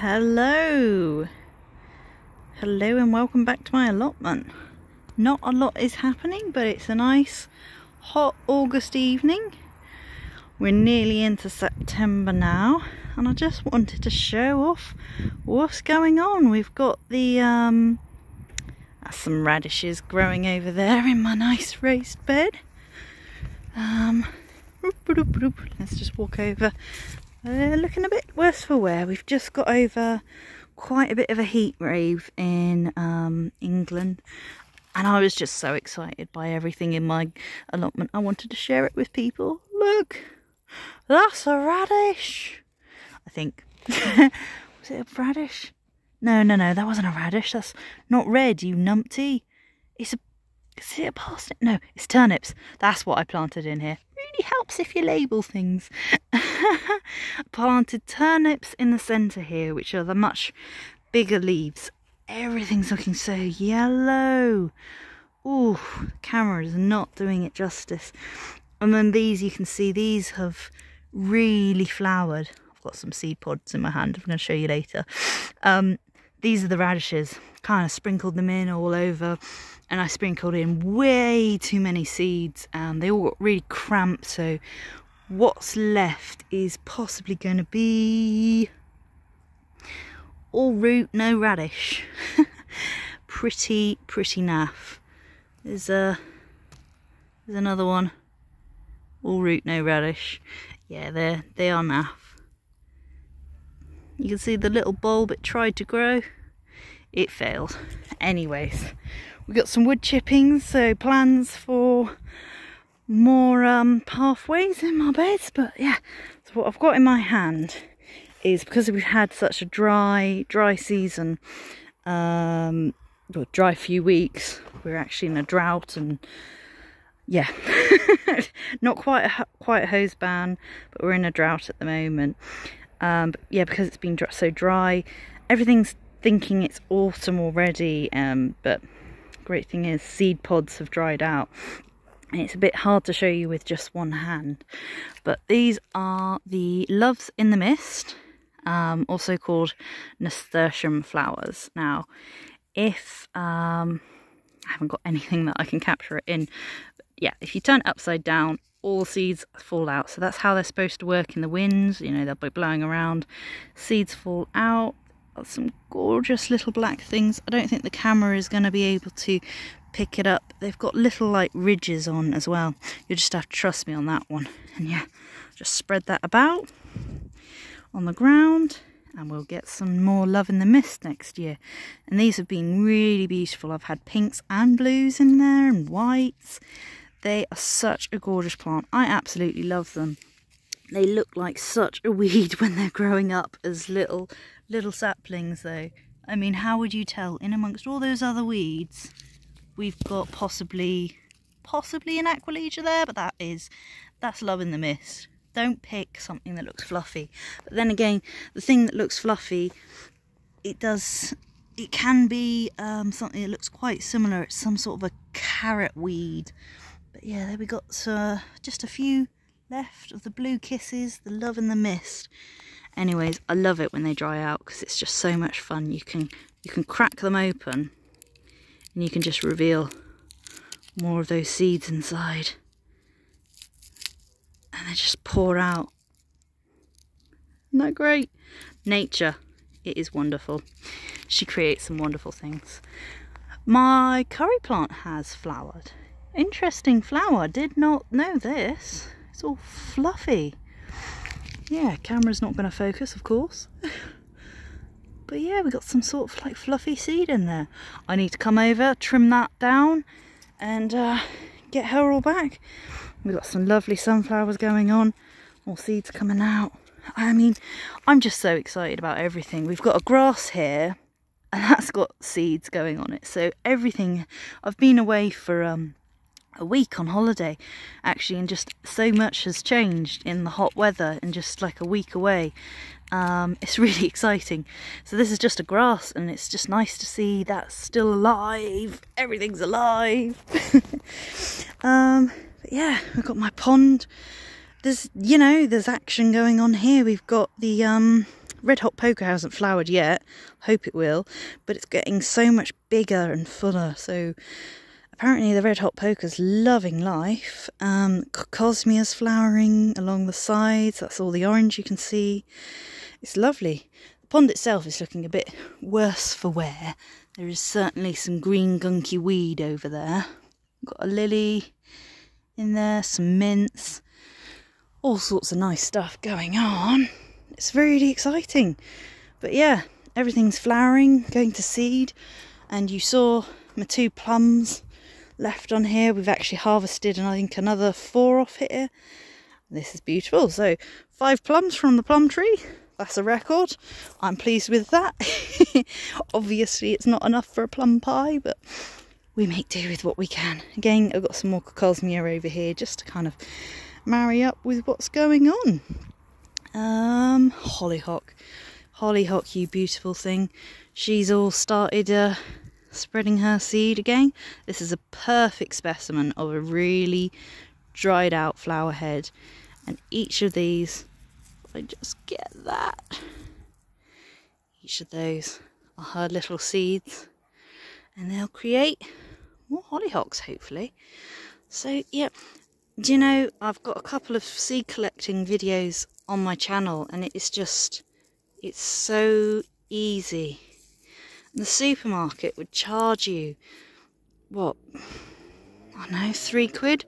Hello and welcome back to my allotment. Not a lot is happening, but it's a nice hot August evening. We're nearly into September now, and I just wanted to show off what's going on. We've got the some radishes growing over there in my nice raised bed. Let's just walk over. Looking a bit worse for wear. We've just got over quite a bit of a heat wave in England, and I was just so excited by everything in my allotment. I wanted to share it with people. Look, that's a radish, I think. Was it a radish? No, that wasn't a radish. That's not red, you numpty. Is it a parsnip? No, it's turnips. That's what I planted in here. Really helps if you label things. I planted turnips in the centre here, which are the much bigger leaves. Everything's looking so yellow. Ooh, the camera is not doing it justice. And then these, you can see these have really flowered. I've got some seed pods in my hand. I'm going to show you later. These are the radishes. Kind of sprinkled them in all over. And I sprinkled in way too many seeds, and they all got really cramped, so what's left is possibly going to be all root, no radish. pretty naff. There's another one, all root, no radish. Yeah, they are naff. You can see the little bulb it tried to grow, it failed. Anyways, we've got some wood chippings, so plans for more pathways in my beds. But yeah, so what I've got in my hand is, because we've had such a dry season, dry few weeks, we're actually in a drought, and yeah, not quite a hose ban, but we're in a drought at the moment. But yeah, because it's been so dry, everything's thinking it's autumn already, but great thing is seed pods have dried out, and it's a bit hard to show you with just one hand. But these are the loves in the mist, also called Nasturtium Flowers. Now, if I haven't got anything that I can capture it in, but yeah, if you turn it upside down, all seeds fall out. So that's how they're supposed to work in the winds. You know, they'll be blowing around, seeds fall out. Some gorgeous little black things. I don't think the camera is going to be able to pick it up. They've got little like ridges on as well. You just have to trust me on that one. And yeah, just spread that about on the ground, and we'll get some more love in the mist next year. And these have been really beautiful. I've had pinks and blues in there, and whites. They are such a gorgeous plant. I absolutely love them. They look like such a weed when they're growing up as little saplings, though. I mean, how would you tell? In amongst all those other weeds, we've got possibly an Aquilegia there, but that's love in the mist. Don't pick something that looks fluffy. But then again, the thing that looks fluffy, it can be something that looks quite similar. It's some sort of a carrot weed. But yeah, there we got just a few left of the blue kisses, the love in the mist. Anyways, I love it when they dry out, because it's just so much fun. You can crack them open, and you can just reveal more of those seeds inside, and they just pour out. Isn't that great? Nature, it is wonderful. She creates some wonderful things. My curry plant has flowered. Interesting flower. Did not know this. It's all fluffy. Yeah, camera's not going to focus, of course. But yeah, we got some sort of like fluffy seed in there. I need to come over, trim that down, and get her all back. We've got some lovely sunflowers going on. More seeds coming out. I mean, I'm just so excited about everything. We've got a grass here, and that's got seeds going on it. So everything, I've been away for a week on holiday actually, and just so much has changed in the hot weather in just like a week away. It's really exciting. So this is just a grass, and it's just nice to see that's still alive. Everything's alive. But yeah, we've got my pond. There's action going on here. We've got the red hot poker hasn't flowered yet. Hope it will, but it's getting so much bigger and fuller. So apparently the red hot poker's loving life. Cosmia's flowering along the sides. That's all the orange you can see. It's lovely. The pond itself is looking a bit worse for wear. There is certainly some green gunky weed over there. Got a lily in there, some mints, all sorts of nice stuff going on. It's really exciting. But yeah, everything's flowering, going to seed, and you saw my 2 plums left on here. We've actually harvested, and I think another 4 off here. This is beautiful. So 5 plums from the plum tree. That's a record. I'm pleased with that. Obviously it's not enough for a plum pie, but we make do with what we can. Again, I've got some more Cosmia over here just to kind of marry up with what's going on. Hollyhock. Hollyhock, you beautiful thing. She's all started spreading her seed again. This is a perfect specimen of a really dried out flower head. And each of these, if I just get that, each of those are her little seeds. And they'll create more hollyhocks, hopefully. So, yeah, do you know, I've got a couple of seed collecting videos on my channel, and it's so easy. The supermarket would charge you, what, I don't know, £3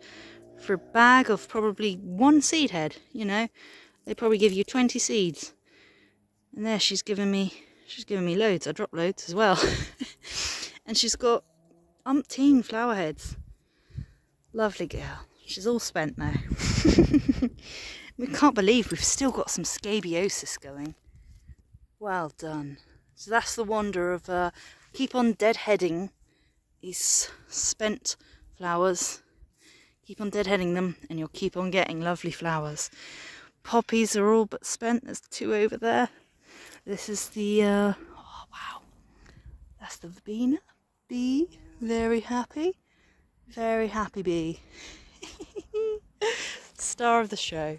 for a bag of probably 1 seed head, you know. They probably give you 20 seeds. And there she's given me loads. I dropped loads as well. And she's got umpteen flower heads. Lovely girl. She's all spent now. We can't believe we've still got some scabiosis going. Well done. So that's the wonder of keep on deadheading these spent flowers. Keep on deadheading them and you'll keep on getting lovely flowers. Poppies are all but spent. There's 2 over there. This is the, oh wow. That's the verbena. Bee, very happy bee. Star of the show.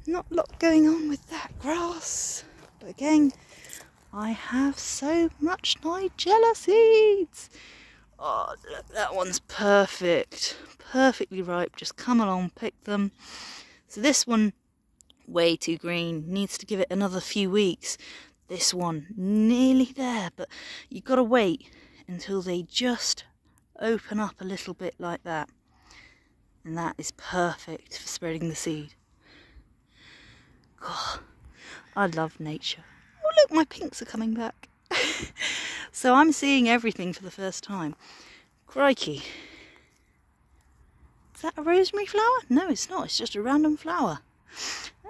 Not a lot going on with that grass, but again, I have so much Nigella seeds. Oh look, that one's perfect, perfectly ripe. Just come along, pick them. So this one, way too green, needs to give it another few weeks. This one, nearly there, but you've got to wait until they just open up a little bit like that. And that is perfect for spreading the seed. God, I love nature. Oh look, my pinks are coming back. So I'm seeing everything for the first time. Crikey. Is that a rosemary flower? No, it's not. It's just a random flower.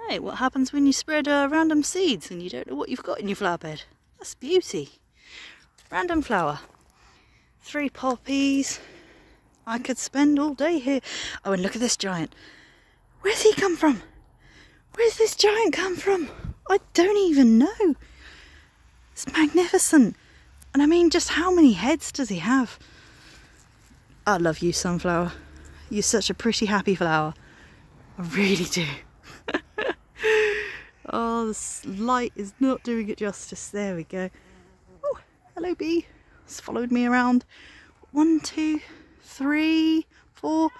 Hey, what happens when you spread random seeds and you don't know what you've got in your flower bed? That's beauty. Random flower. 3 poppies. I could spend all day here. Oh, and look at this giant. Where's he come from? Where's this giant come from? I don't even know. It's magnificent. And I mean, just how many heads does he have? I love you, sunflower. You're such a pretty, happy flower. I really do. Oh, this light is not doing it justice. There we go. Oh, hello bee. It's followed me around. 1, 2, 3, 4,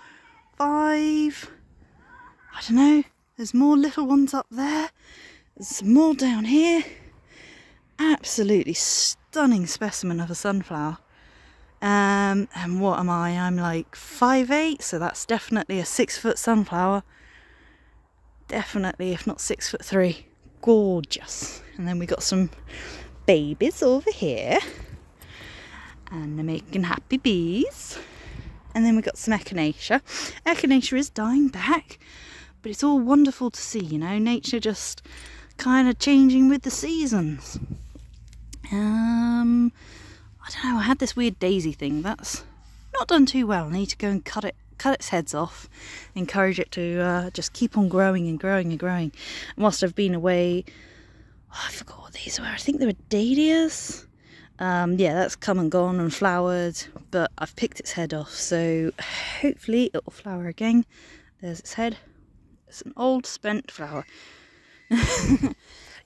5. I don't know. There's more little ones up there. There's some more down here. Absolutely stunning specimen of a sunflower. And what am I? I'm like 5'8", so that's definitely a 6-foot sunflower. Definitely, if not 6'3". Gorgeous. And then we got some babies over here. And they're making happy bees. And then we got some echinacea. Echinacea is dying back. But it's all wonderful to see, you know. Nature just kind of changing with the seasons. I don't know, I had this weird daisy thing. That's not done too well. I need to go and cut its heads off, encourage it to just keep on growing and growing and growing. And whilst I've been away, I forgot what these were. I think they were dahlias. Yeah, that's come and gone and flowered, but I've picked its head off, so hopefully it will flower again. There's its head. It's an old spent flower.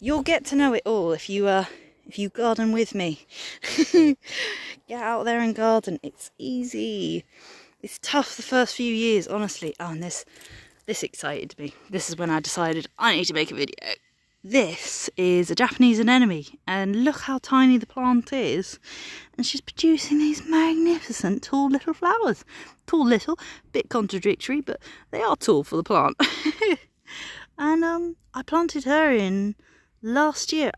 You'll get to know it all if you garden with me. Get out there and garden. It's easy. It's tough the first few years, honestly. Oh, and this excited me. This is when I decided I need to make a video. This is a Japanese anemone, and look how tiny the plant is. And she's producing these magnificent tall little flowers. Tall little, bit contradictory, but they are tall for the plant. And I planted her in last year.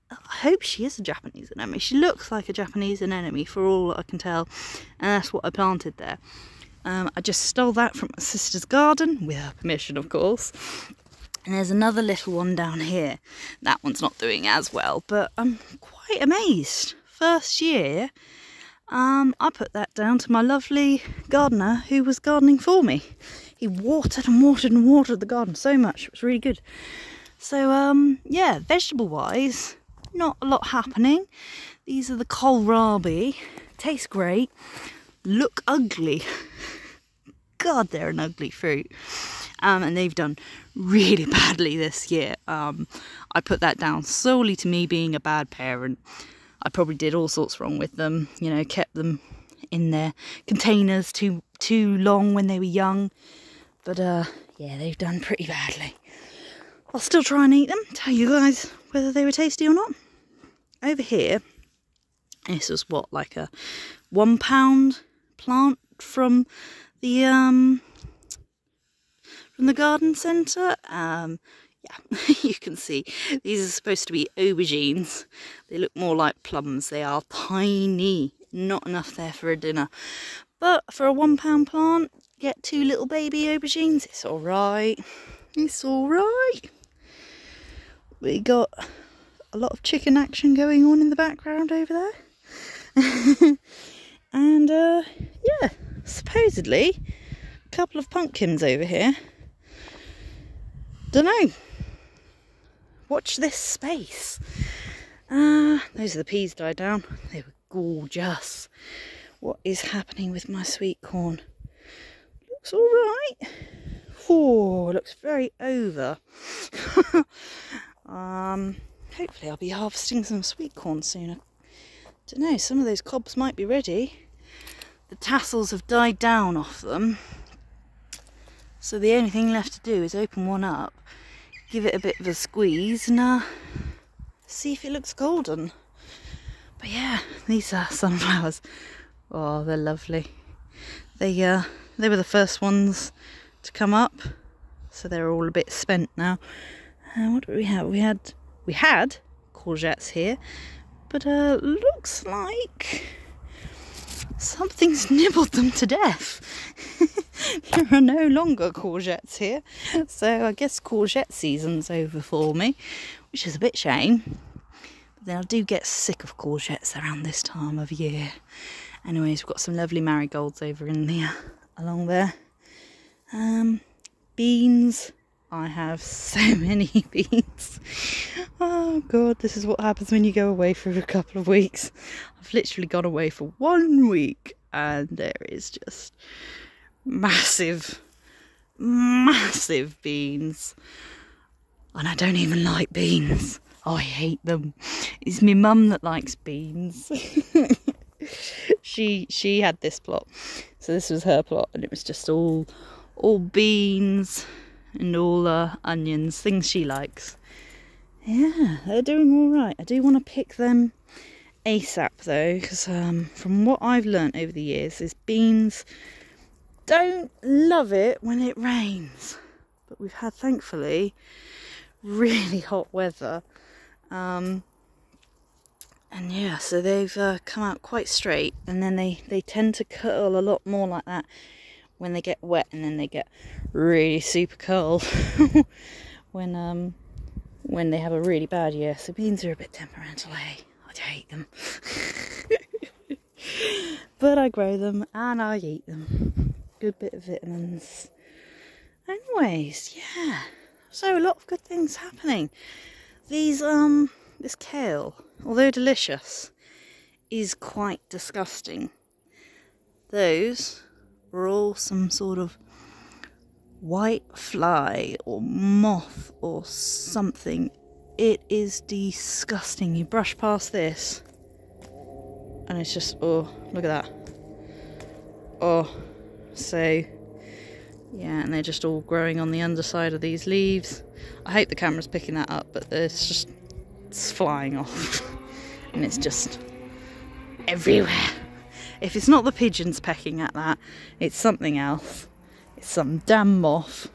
I hope she is a Japanese anemone. She looks like a Japanese anemone for all I can tell, and that's what I planted there. I just stole that from my sister's garden, with her permission of course. And there's another little one down here. That one's not doing as well, but I'm quite amazed. First year, I put that down to my lovely gardener who was gardening for me. He watered and watered and watered the garden so much. It was really good. So, yeah, vegetable-wise, not a lot happening. These are the Kohlrabi. Taste great. Look ugly. God, they're an ugly fruit. And they've done really badly this year. I put that down solely to me being a bad parent. I probably did all sorts wrong with them. You know, kept them in their containers too long when they were young. But, yeah, they've done pretty badly. I'll still try and eat them, tell you guys whether they were tasty or not. Over here, this was what, like a £1 plant from the garden centre. Yeah, you can see these are supposed to be aubergines. They look more like plums. They are tiny, not enough there for a dinner. But for a £1 plant, get 2 little baby aubergines. It's all right. It's all right. We got a lot of chicken action going on in the background over there. And yeah, supposedly a couple of pumpkins over here. Dunno. Watch this space. Those are the peas died down. They were gorgeous. What is happening with my sweet corn? Looks all right. Oh, looks very over. Hopefully I'll be harvesting some sweet corn soon. I don't know, some of those cobs might be ready. The tassels have died down off them. So the only thing left to do is open one up, give it a bit of a squeeze and see if it looks golden. But yeah, these are sunflowers. Oh, they're lovely. They were the first ones to come up, so they're all a bit spent now. What do we have? We had courgettes here, but looks like something's nibbled them to death. There are no longer courgettes here, so I guess courgette season's over for me, which is a bit shame. But then I do get sick of courgettes around this time of year. Anyways, we've got some lovely marigolds over in the along there. Beans. I have so many beans. Oh god, this is what happens when you go away for a couple of weeks. I've literally gone away for 1 week and there is just massive beans. And I don't even like beans. Oh, I hate them. It's my mum that likes beans. She had this plot. So this was her plot and it was just all beans and all onions, things she likes. Yeah, they're doing all right. I do want to pick them ASAP though, because from what I've learnt over the years is beans don't love it when it rains. But we've had, thankfully, really hot weather. And yeah, so they've come out quite straight, and then they tend to curl a lot more like that when they get wet, and then they get really super curled when they have a really bad year. So beans are a bit temperamental, eh? I hate them. But I grow them and I eat them. Good bit of vitamins. Anyways, yeah. So a lot of good things happening. These this kale, although delicious, is quite disgusting. Those were all some sort of white fly or moth or something it is disgusting. You brush past this and it's just, oh, look at that. Oh, so yeah, and they're just all growing on the underside of these leaves. I hope the camera's picking that up, but it's flying off and it's just everywhere. If it's not the pigeons pecking at that, it's something else. It's some damn moth.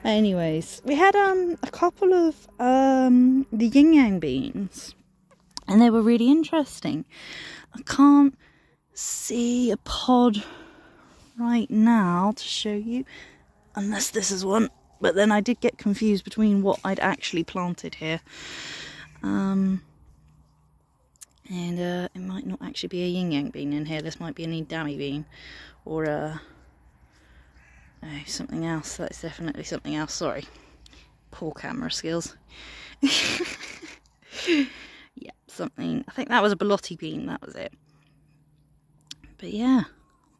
Anyways, we had a couple of the Yin-Yang Beans, and they were really interesting. I can't see a pod right now to show you, unless this is one, but then I did get confused between what I'd actually planted here. And it might not actually be a Yin-Yang bean in here. This might be an Edamame bean, or no, something else. That's definitely something else. Sorry, poor camera skills. Yeah, something. I think that was a Belotti bean. That was it. But yeah,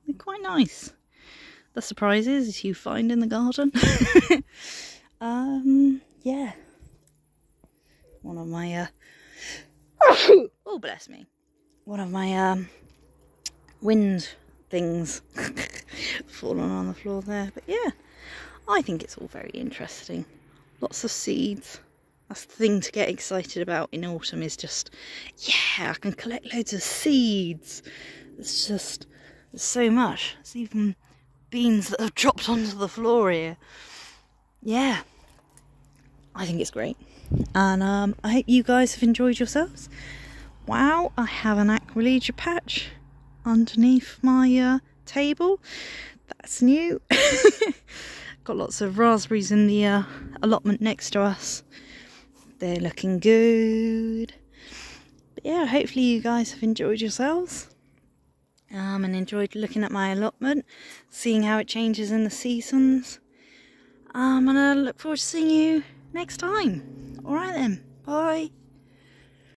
they're quite nice. The surprises you find in the garden. Yeah. One of my oh, bless me. One of my wind things fallen on the floor there. But yeah, I think it's all very interesting. Lots of seeds. That's the thing to get excited about in autumn, is just, yeah, I can collect loads of seeds. It's just, there's so much. There's even beans that have dropped onto the floor here. Yeah, I think it's great. And I hope you guys have enjoyed yourselves. Wow, I have an Aqualegia patch underneath my table. That's new. Got lots of raspberries in the allotment next to us. They're looking good. But yeah, hopefully you guys have enjoyed yourselves. And enjoyed looking at my allotment, seeing how it changes in the seasons. And I look forward to seeing you next time. Alright then, bye.